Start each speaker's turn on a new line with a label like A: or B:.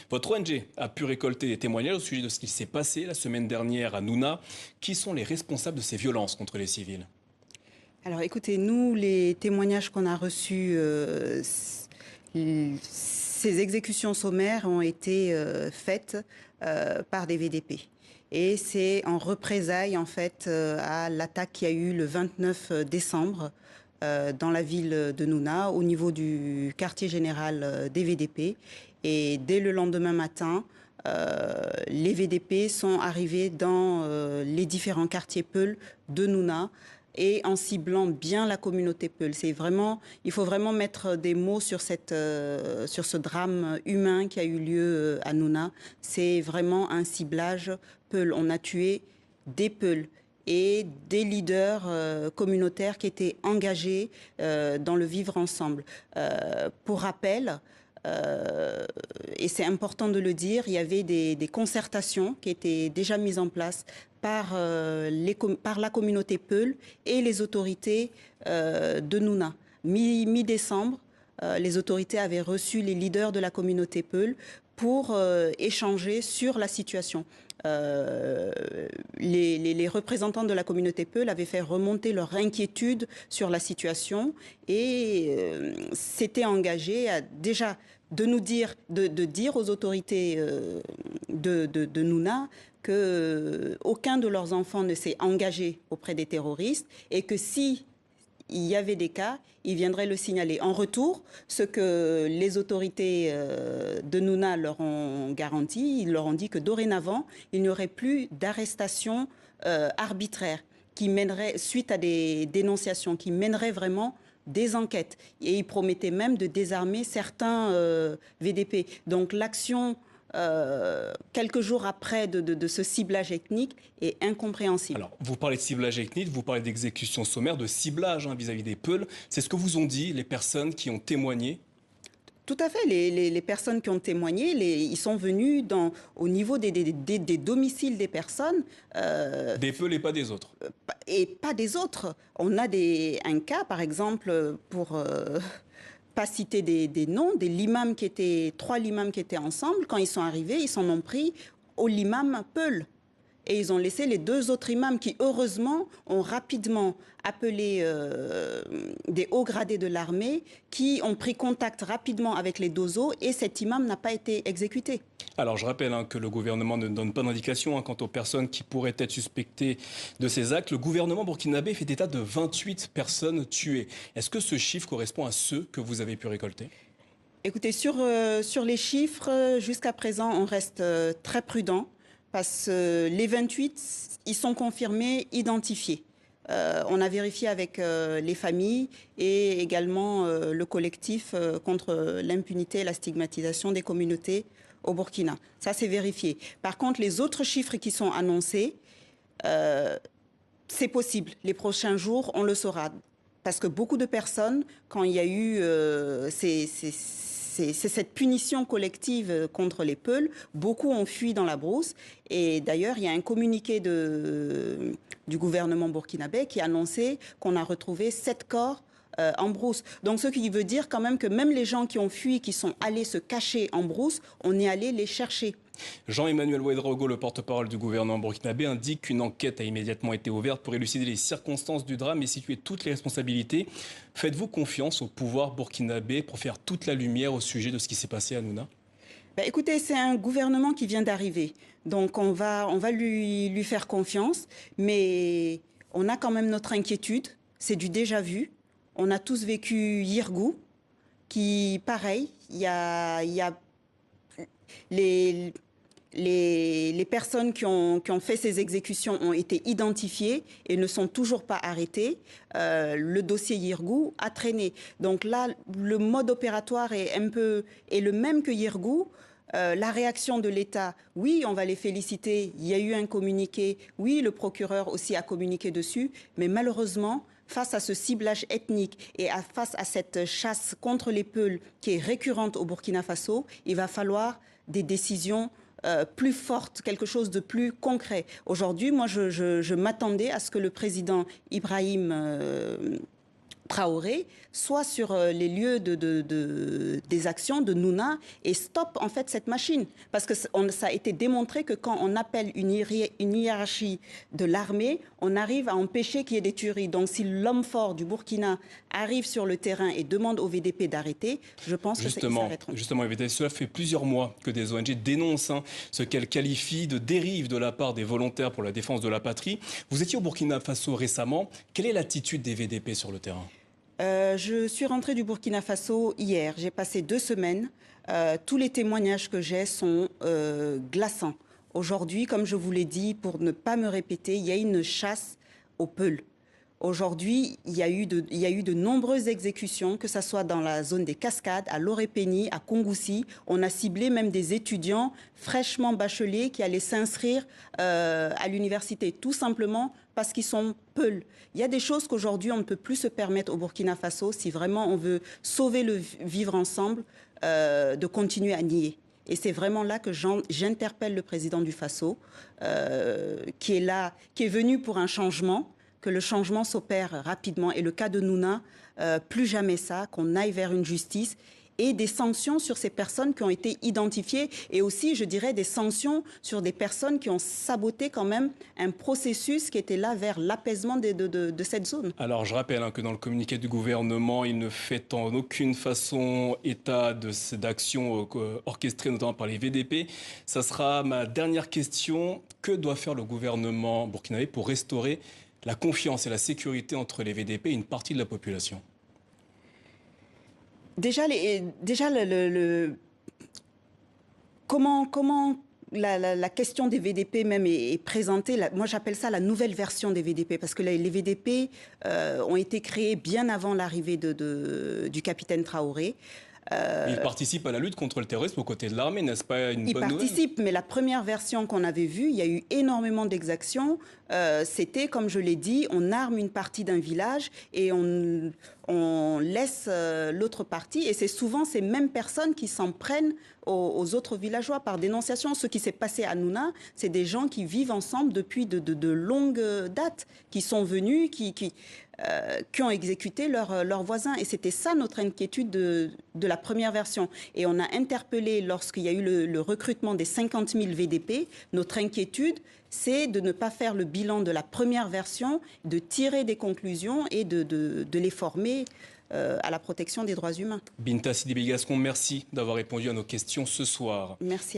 A: Votre ONG a pu récolter des témoignages au sujet de ce qui s'est passé la semaine dernière à Nouna. Qui sont les responsables de ces violences contre les civils?
B: Alors écoutez, nous, les témoignages qu'on a reçus, ces exécutions sommaires ont été faites par des VDP. Et c'est en représailles en fait à l'attaque qu'il y a eu le 29 décembre dans la ville de Nouna, au niveau du quartier général des VDP. Et dès le lendemain matin, les VDP sont arrivés dans les différents quartiers Peul de Nouna, et en ciblant bien la communauté Peul. Il faut vraiment mettre des mots sur ce drame humain qui a eu lieu à Nouna. C'est vraiment un ciblage Peul. On a tué des Peuls et des leaders communautaires qui étaient engagés dans le vivre ensemble. Pour rappel, et c'est important de le dire, il y avait des concertations qui étaient déjà mises en place par la communauté Peul et les autorités de Nouna. Mi-décembre, les autorités avaient reçu les leaders de la communauté Peul pour échanger sur la situation. Les représentants de la communauté Peul avaient fait remonter leur inquiétude sur la situation et s'étaient engagés à déjà de dire aux autorités de Nouna que aucun de leurs enfants ne s'est engagé auprès des terroristes et que si il y avait des cas, ils viendraient le signaler. En retour, ce que les autorités de Nouna leur ont garanti, ils leur ont dit que dorénavant, il n'y aurait plus d'arrestation arbitraire qui mènerait, suite à des dénonciations, qui mènerait vraiment des enquêtes. Et ils promettaient même de désarmer certains VDP. Donc l'action quelques jours après de ce ciblage ethnique est incompréhensible.
A: Alors, vous parlez de ciblage ethnique, vous parlez d'exécution sommaire, de ciblage vis-à-vis des Peuls. C'est ce que vous ont dit les personnes qui ont témoigné?
B: Tout à fait. Les personnes qui ont témoigné, ils sont venus au niveau des domiciles des personnes.
A: Des Peuls et pas des autres.
B: Et pas des autres. On a un cas, par exemple, pour pas citer des noms, trois limams qui étaient ensemble. Quand ils sont arrivés, ils s'en ont pris au l'imam Peul. Et ils ont laissé les deux autres imams qui, heureusement, ont rapidement appelé des hauts gradés de l'armée qui ont pris contact rapidement avec les dozos et cet imam n'a pas été exécuté.
A: Alors, je rappelle que le gouvernement ne donne pas d'indication quant aux personnes qui pourraient être suspectées de ces actes. Le gouvernement burkinabé fait état de 28 personnes tuées. Est-ce que ce chiffre correspond à ceux que vous avez pu récolter?
B: Écoutez, sur les chiffres, jusqu'à présent, on reste très prudent. Parce que les 28, ils sont confirmés, identifiés. On a vérifié avec les familles et également le collectif contre l'impunité et la stigmatisation des communautés au Burkina. Ça, c'est vérifié. Par contre, les autres chiffres qui sont annoncés, c'est possible. Les prochains jours, on le saura. Parce que beaucoup de personnes, quand il y a eu c'est cette punition collective contre les Peuls. Beaucoup ont fui dans la brousse. Et d'ailleurs, il y a un communiqué du gouvernement burkinabé qui a annoncé qu'on a retrouvé 7 corps en brousse. Donc, ce qui veut dire quand même que même les gens qui ont fui, qui sont allés se cacher en brousse, on est allé les chercher.
A: Jean-Emmanuel Ouedraogo, le porte-parole du gouvernement burkinabé, indique qu'une enquête a immédiatement été ouverte pour élucider les circonstances du drame et situer toutes les responsabilités. Faites-vous confiance au pouvoir burkinabé pour faire toute la lumière au sujet de ce qui s'est passé à Nouna?
B: Écoutez, c'est un gouvernement qui vient d'arriver. Donc on va lui faire confiance. Mais on a quand même notre inquiétude. C'est du déjà vu. On a tous vécu Yirgou, qui, pareil, il y a les personnes qui ont fait ces exécutions ont été identifiées et ne sont toujours pas arrêtées. Le dossier Yirgou a traîné. Donc là, le mode opératoire est le même que Yirgou. La réaction de l'État, oui, on va les féliciter. Il y a eu un communiqué. Oui, le procureur aussi a communiqué dessus. Mais malheureusement, face à ce ciblage ethnique et face à cette chasse contre les Peuls qui est récurrente au Burkina Faso, il va falloir des décisions plus fortes, quelque chose de plus concret. Aujourd'hui, moi, je m'attendais à ce que le président Ibrahim Traoré, soit sur les lieux des actions de Nouna et stoppe en fait cette machine. Parce que ça a été démontré que quand on appelle une hiérarchie de l'armée, on arrive à empêcher qu'il y ait des tueries. Donc si l'homme fort du Burkina arrive sur le terrain et demande au VDP d'arrêter, je pense qu'ils s'arrêteront.
A: Justement, cela fait plusieurs mois que des ONG dénoncent ce qu'elles qualifient de dérive de la part des volontaires pour la défense de la patrie. Vous étiez au Burkina Faso récemment. Quelle est l'attitude des VDP sur le terrain ?
B: Je suis rentrée du Burkina Faso hier. J'ai passé 2 semaines. Tous les témoignages que j'ai sont glaçants. Aujourd'hui, comme je vous l'ai dit, pour ne pas me répéter, il y a une chasse aux peuls. Aujourd'hui, il y a eu de nombreuses exécutions, que ce soit dans la zone des Cascades, à Lorépéni, à Kongoussi. On a ciblé même des étudiants fraîchement bacheliers qui allaient s'inscrire à l'université, tout simplement parce qu'ils sont peuls. Il y a des choses qu'aujourd'hui, on ne peut plus se permettre au Burkina Faso si vraiment on veut sauver le vivre ensemble, de continuer à nier. Et c'est vraiment là que j'interpelle le président du Faso, qui est là, qui est venu pour un changement, que le changement s'opère rapidement. Et le cas de Nouna, plus jamais ça, qu'on aille vers une justice et des sanctions sur ces personnes qui ont été identifiées et aussi, je dirais, des sanctions sur des personnes qui ont saboté quand même un processus qui était là vers l'apaisement de cette zone.
A: Alors, je rappelle que dans le communiqué du gouvernement, il ne fait en aucune façon état d'actions orchestrées notamment par les VDP. Ça sera ma dernière question. Que doit faire le gouvernement burkinabé pour restaurer la confiance et la sécurité entre les VDP et une partie de la population ?
B: Déjà, comment la question des VDP même est présentée. Moi, j'appelle ça la nouvelle version des VDP, parce que les VDP ont été créés bien avant l'arrivée du capitaine Traoré.
A: Il participe à la lutte contre le terrorisme aux côtés de l'armée, n'est-ce pas une bonne nouvelle ?
B: Il participe, mais la première version qu'on avait vue, il y a eu énormément d'exactions. C'était, comme je l'ai dit, on arme une partie d'un village et on laisse l'autre partie. Et c'est souvent ces mêmes personnes qui s'en prennent aux autres villageois par dénonciation. Ce qui s'est passé à Nouna, c'est des gens qui vivent ensemble depuis de longues dates, qui sont venus, qui ont exécuté leurs voisins. Et c'était ça notre inquiétude de la première version. Et on a interpellé, lorsqu'il y a eu le recrutement des 50 000 VDP, notre inquiétude, c'est de ne pas faire le bilan de la première version, de tirer des conclusions et de les former à la protection des droits humains.
A: Binta Sidibé Gascon, merci d'avoir répondu à nos questions ce soir.
B: Merci.